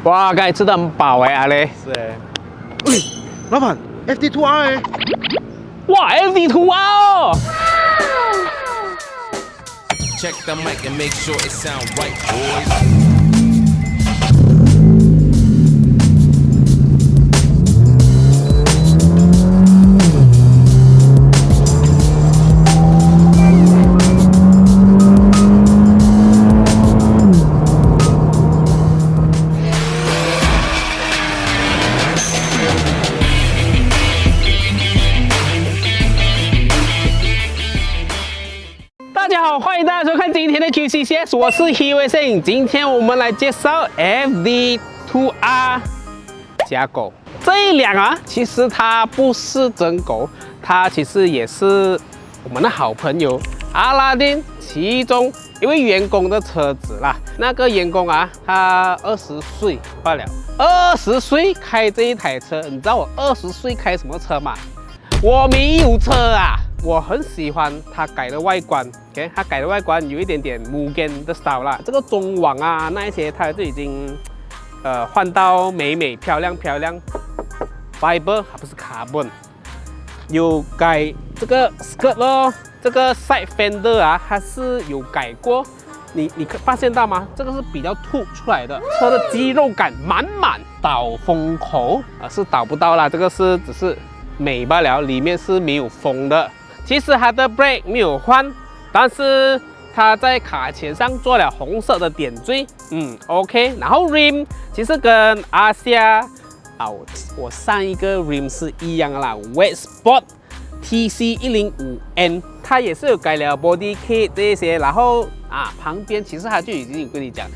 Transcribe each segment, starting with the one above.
哇，刚才吃的很饱哎，阿雷。是哎。喂，老板 ，FD2R 哎。哇 ，FD2R 哦。Check the mic and make sure it sound right, boys. 大家好，欢迎大家收看今天的 QCCS， 我是 Hiwei Sing。今天我们来介绍 FD2R 假狗。这一辆啊，其实它不是真狗，它其实也是我们的好朋友阿拉丁其中一位员工的车子啦。那个员工啊，他20岁罢了，20岁开这一台车，你知道我20岁开什么车吗？我没有车啊。我很喜欢它改的外观 ，OK， 它改的外观有一点点 Mugen 的 style 啦。这个中网啊，那一些它就已经换到美漂亮，fiber 还不是 carbon， 有改这个 skirt 咯，这个 side fender 啊，它是有改过。你发现到吗？这个是比较凸出来的，车的肌肉感满满。导风口啊是导不到啦，这个是只是美罢了，里面是没有风的。其实它的 brake 没有换，但是它在卡钳上做了红色的点缀，OK。然后 rim 其实跟阿夏啊，我上一个 rim 是一样的啦 ，Wet Sport TC105N， 它也是有改了 body kit 这一些，然后旁边其实它就已经有跟你讲，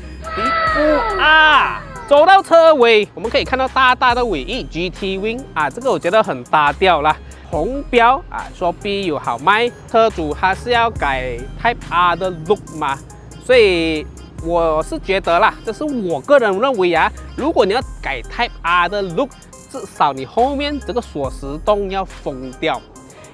走到车尾，我们可以看到大大的尾翼 GT Wing 这个我觉得很搭调啦。红标说 B 有好卖，车主他是要改 Type R 的 look 嘛，所以我是觉得啦，这是我个人认为如果你要改 Type R 的 look， 至少你后面这个锁匙洞要封掉，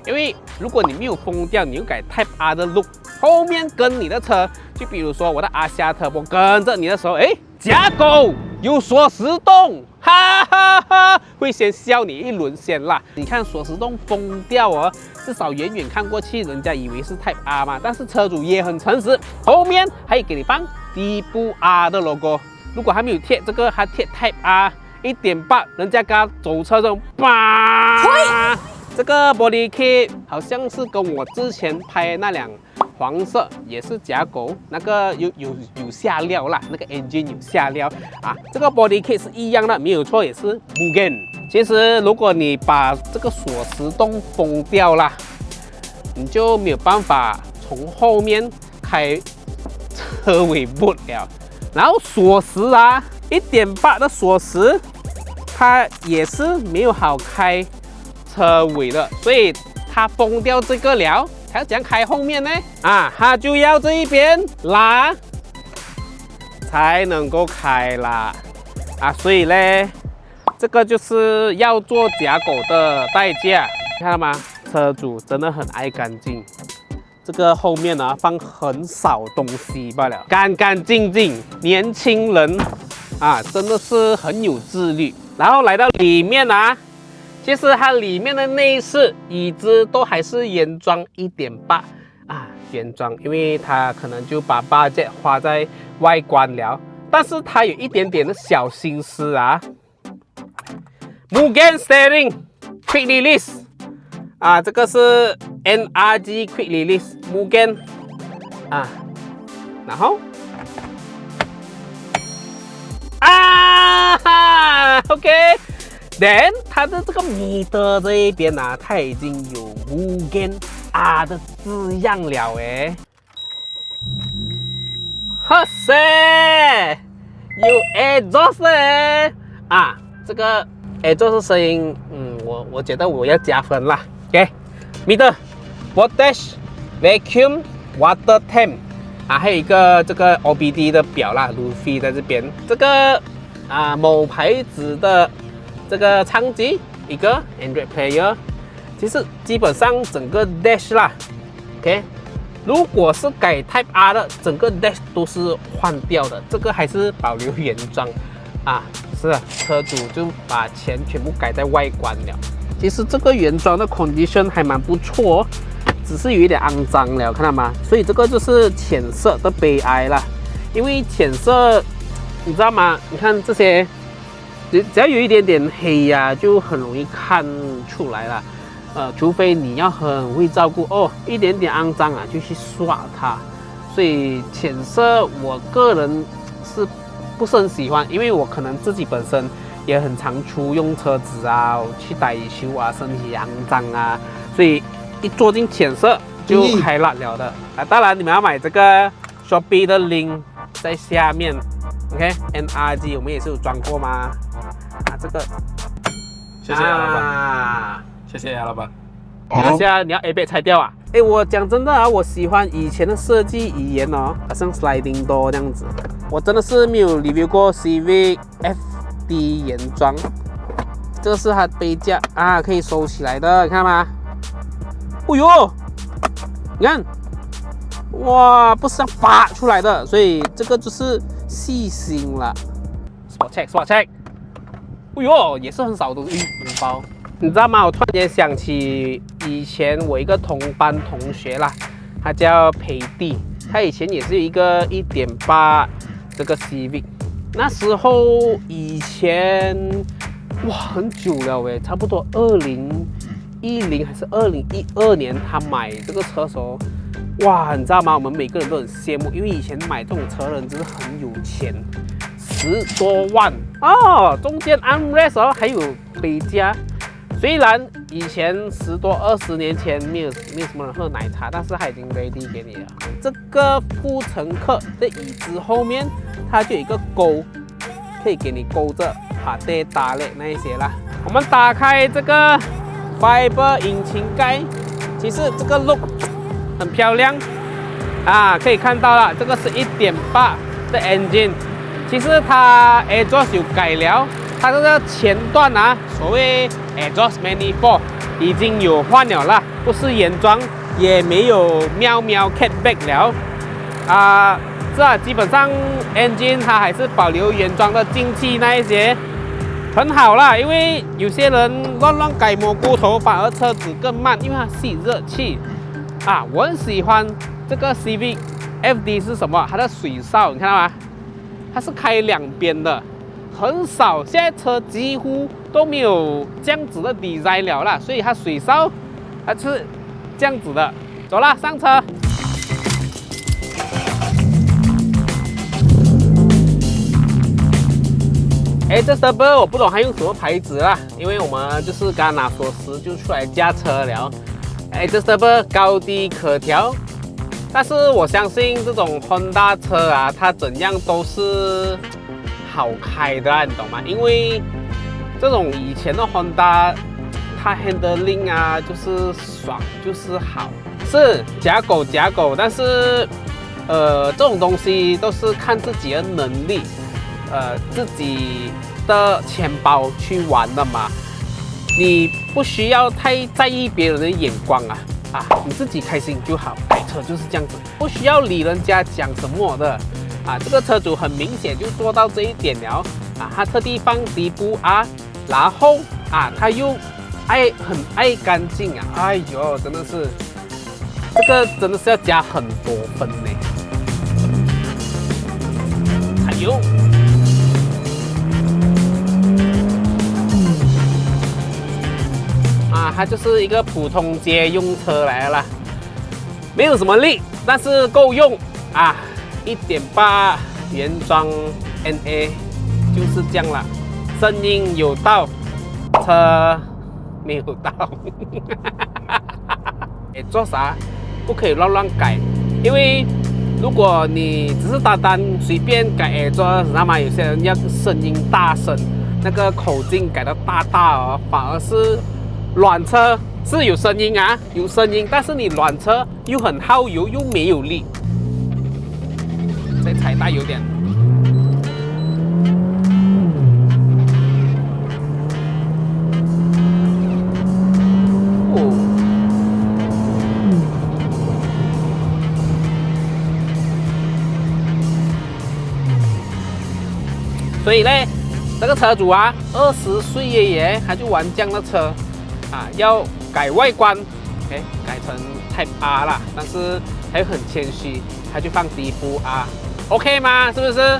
因为如果你没有封掉，你又改 Type R 的 look， 后面跟你的车，就比如说我的阿夏Turbo跟着你的时候，假狗有锁匙洞，哈哈哈，会先笑你一轮先啦。你看锁匙洞封掉哦，至少远远看过去，人家以为是 Type R 嘛。但是车主也很诚实，后面还给你放底部 R 的 logo。如果还没有贴这个，还贴 Type R 1.8，人家刚走车这种叭。这个 body kit 好像是跟我之前拍那辆黄色也是假狗，那个有下料啦，那个 engine 有下料这个 body kit 是一样的，没有错，也是 Mugen。其实如果你把这个锁匙洞封掉啦，你就没有办法从后面开车尾部了。然后锁匙1.8的锁匙，它也是没有好开车尾的，所以它封掉这个了，它要怎样开后面呢？它就要这一边拉才能够开啦所以呢，这个就是要做假狗的代价，看到吗？车主真的很爱干净，这个后面放很少东西罢了，干干净净，年轻人真的是很有自律。然后来到里面其实它里面的内饰、椅子都还是原装1.8原装，因为它可能就把 budget 花在外观了，但是它有一点点的小心思Mugen Steering Quick Release 这个是 NRG Quick Release Mugen 然后OK。Then 它的这个米的这一边它已经有 Mugen R 的字样了哇塞，有 exhaust 这个 exhaust 声音，我觉得我要加分啦。OK， meter voltage vacuum water temp 还有一个这个 OBD 的表啦 ，Luffy 在这边，这个某牌子的。这个唱机一个 Android Player， 其实基本上整个 Dash 啦 ，OK， 如果是改 Type R 的，整个 Dash 都是换掉的，这个还是保留原装。啊，是啊，车主就把钱全部改在外观了。其实这个原装的 condition 还蛮不错哦，只是有一点肮脏了，看到吗？所以这个就是浅色的悲哀啦。因为浅色，你知道吗？你看这些，只要有一点点黑呀、就很容易看出来了。除非你要很会照顾哦，一点点肮脏啊就去刷它。所以浅色我个人是不是很喜欢，因为我可能自己本身也很常出用车子啊，去代修啊，身体肮脏啊，所以一坐进浅色就开辣了的啊。当然你们要买这个 Shopee 的 link 在下面 ，OK，NRG 我们也是有装过吗？啊，这个，谢谢啊，老板，啊，谢谢啊，老板。等一下你要 A 被拆掉啊？哎，我讲真的啊，我喜欢以前的设计语言哦，好像 sliding door 这样子。我真的是没有 review 过 Civic FD 原装，这个是它杯架啊，可以收起来的，看到吗？哦呦，你看，哇，不是要拔出来的，所以这个就是细心了。Spot check，Spot check。哦呦，也是很少的红包。你知道吗？我突然间想起以前我一个同班同学啦，他叫裴弟，他以前也是一个1.8这个 Civic， 那时候以前哇很久了诶，差不多2010还是2012年他买这个车的时候，哇，你知道吗？我们每个人都很羡慕，因为以前买这种车的人真是很有钱，10多万哦，中间 armrest 哦还有杯架。虽然以前10多20年前没有什么人喝奶茶，但是它已经 ready 给你了。这个副乘客的椅子后面，它就有一个钩，可以给你勾着啊，对打嘞那一些啦。我们打开这个 Fiber 引擎盖，其实这个 look 很漂亮啊，可以看到了，这个是1.8的 engine， 其实它 exhaust 有改了。它这个前段啊，所谓 exhaust manifold 已经有换了啦，不是原装，也没有喵喵 catback 了啊。这基本上 engine 它还是保留原装的进气那一些，很好啦。因为有些人乱改蘑菇头，反而车子更慢，因为它吸热气啊。我很喜欢这个 Civic FD 是什么？它的水哨你看到吗？它是开两边的。很少，现在车几乎都没有这样子的 design 了啦，所以它水哨它是这样子的。走啦，上车。哎，这 Turbo 我不懂它用什么牌子啦，因为我们就是刚拿锁匙就出来驾车了。哎，这 Turbo 高低可调，但是我相信这种 Honda 车啊，它怎样都是好开的啊，你懂吗？因为这种以前的 Honda， 它 handling 啊，就是爽，就是好，是假狗，但是这种东西都是看自己的能力，自己的钱包去玩的嘛。你不需要太在意别人的眼光啊，你自己开心就好。开车就是这样子，不需要理人家讲什么的。这个车主很明显就做到这一点了他特地放底部然后他又很爱干净哎呦，真的是这个真的是要加很多分呢。还有它就是一个普通街用车来了啦，没有什么力，但是够用1.8原装 NA 就是这样了，声音有到，车没有到。做啥不可以乱改，因为如果你只是单单随便改做，知道吗？有些人要声音大声，那个口径改得大哦，反而是软车是有声音有声音，但是你软车又很耗油又没有力。这踩带有点，所以呢，个车主啊，20岁耶，他就玩这样的车啊，要改外观，OK， 改成 Type R 啦，但是还很谦虚，他就放低负 R，OK 吗？是不是？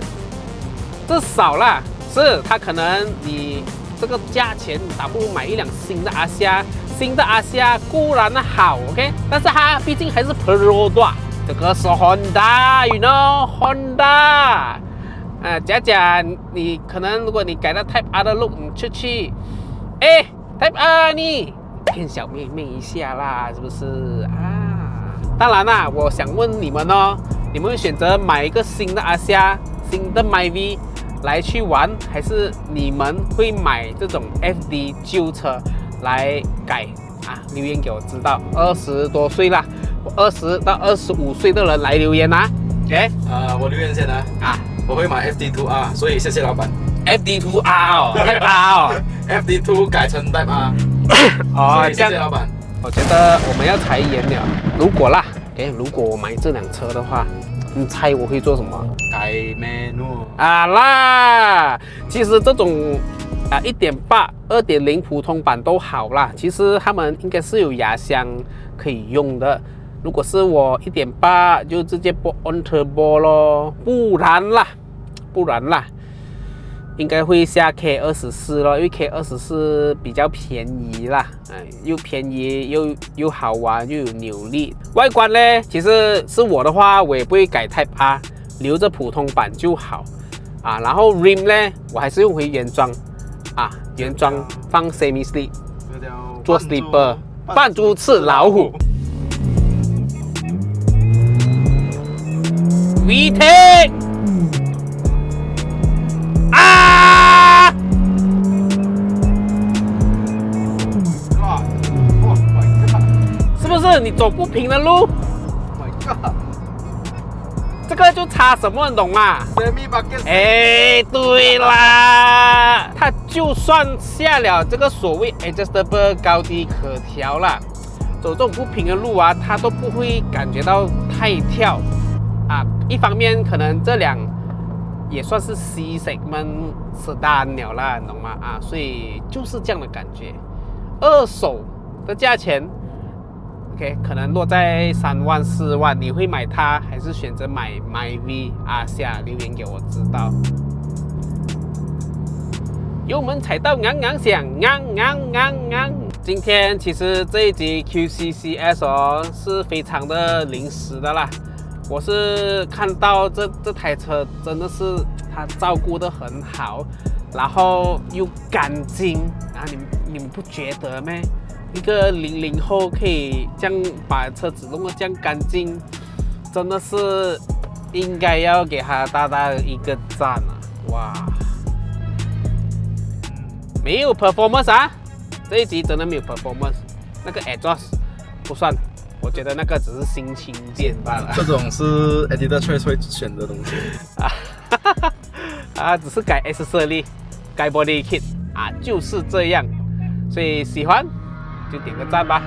至少啦，是他可能你这个价钱倒不如买一辆新的阿夏，新的阿夏固然好 ，OK， 但是它毕竟还是 Pro 的，这个是 Honda，you know Honda。假假你可能如果你改到 Type R 的 look， 你出去，哎 ，Type R 你骗小妹妹一下啦，是不是啊？当然啦，我想问你们哦，你们会选择买一个新的阿夏、新的 MyV 来去玩，还是你们会买这种 FD 旧车来改啊？留言给我知道。20多岁啦，20到25岁的人来留言啊。OK， 我留言先啊。我会买 FD2R， 所以谢谢老板。FD2R 哦，Type R 哦，FD2 改成 Type R。哦，谢谢老板。我觉得我们要裁员了。如果啦，如果我买这辆车的话，你猜我会做什么？改 menu 啊啦，其实这种1.8、2.0普通版都好啦。其实他们应该是有压箱可以用的。如果是我1.8，就直接播 on turbo 咯，不然啦，应该会下 K24咯，因为 K24比较便宜啦，又便宜又好玩又有扭力。外观呢，其实是我的话，我也不会改 Type R， 留着普通版就好啊。然后 rim 呢，我还是用回原装啊，原装放 semi slip， 做 slipper， 扮猪吃老虎。VTEC 啊！是不是你走不平的路？这个就差什么，你懂吗？哎，对啦，它就算下了这个所谓 adjustable 高低可调啦，走这种不平的路啊，它都不会感觉到太跳。一方面可能这辆也算是 C segment sedan 了啦，你懂吗？所以就是这样的感觉。二手的价钱 ，OK， 可能落在3万4万，你会买它还是选择买 MyV 下留言给我知道。油门踩到昂昂响，昂。今天其实这一集 QCCS 哦是非常的临时的啦。我是看到这台车真的是它照顾得很好，然后又干净啊！你们不觉得吗？一个00后可以这样把车子弄得这样干净，真的是应该要给他大大的一个赞啊！哇，没有 performance 啊，这一集真的没有 performance， 那个 exhaust 不算。我觉得那个只是心情键罢了。这种是 editor choice 会选的东西只是改 accessory， 改 body kit 就是这样。所以喜欢就点个赞吧。